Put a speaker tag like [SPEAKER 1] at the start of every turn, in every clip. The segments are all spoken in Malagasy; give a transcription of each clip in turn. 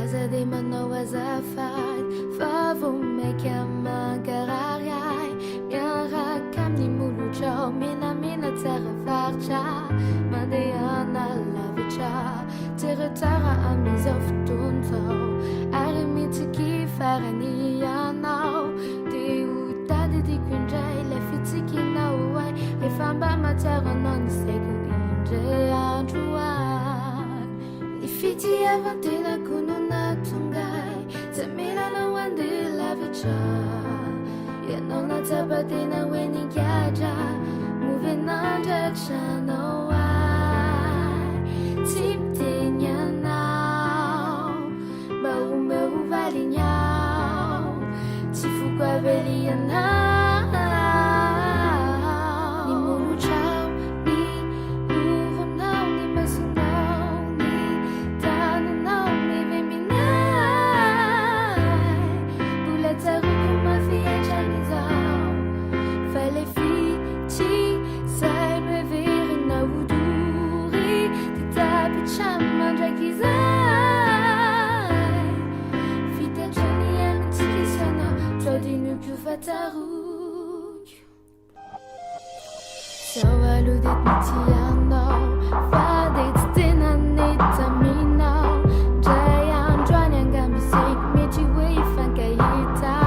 [SPEAKER 1] Wazade mano wazafat Favo meka mangarariai Miara kamni mulu chao Mina tera farcha Mandeana lavicha Tera tara amizof tunto Arimitiki farani yanao Te utade di kunjai La fitiki na uai Refamba matera non segu inje anjuai Ifiti avantina kununa tungai Tamila na wande lavicha Yanona tabatina weni gaja Moving on the channel Tip tinya now Baume uvali nyao Tifu kwa veli now Ni mulu chao Ni uro now Ni masu now Ni tanu now Ni vemi now Bula taru kuma fiya chanizao Fale fiti Sai me veri na uduri Ti tapi chama jakizai Fita chani ya mtiki sana Twadinu kufataruk Sawaludit mitiano Fadit tinanitamino Jayan jwanyanga misik Miti wifan kayita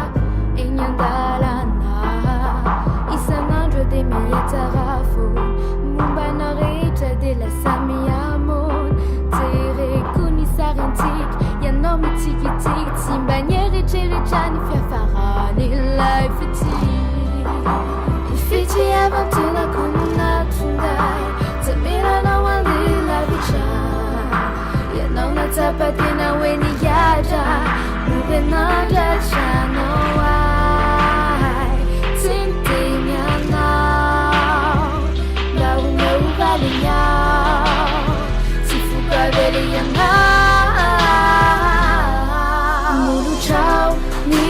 [SPEAKER 1] Inyandalana Isanandro de miyatarafu Mumbana recha de la samiamon Tere kuni sarentik Yano mitikitik Timbanyere cherichani fiafarani life Ifiti avantuna kununa tungai Tamira na wandi la vicha Yano na tapatina weni yaja Mubena jacha no wai Tintinya now Laume uvali nyao Tifuka veli ya Mulu chao Ni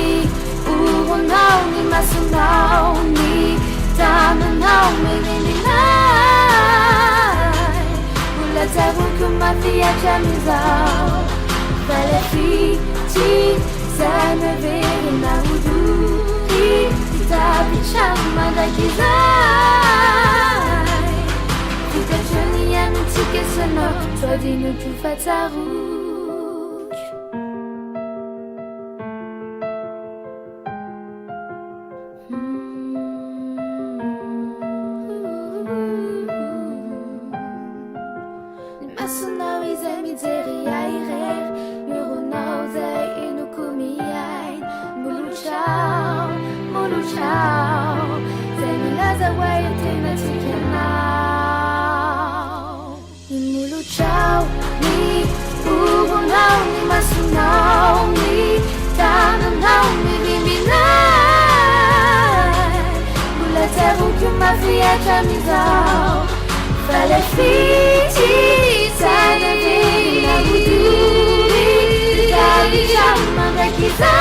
[SPEAKER 1] uro now Ni masu now Ni tanu now Mevini nai Ula taru kumafia chamizao Vale fiti Sai me veri na uduri Tapi chama jakizai Fita chani ya mtike sana Twadinu kufataruk Nimasuna wize mizeri ya irer Yuru nauze inu kumiyain Mulu chao Zemilaza waya tena tikenao Mulu chao Ni uro now Ni masu now Ni tanu now Ni bimbi nai Bula teru kumafia chamizao Fale fiti Sana vini na uduri Tabi chama jakizai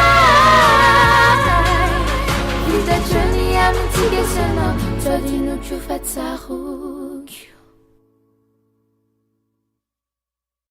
[SPEAKER 1] Vita chani ya mtike sana Twadinu kufataruk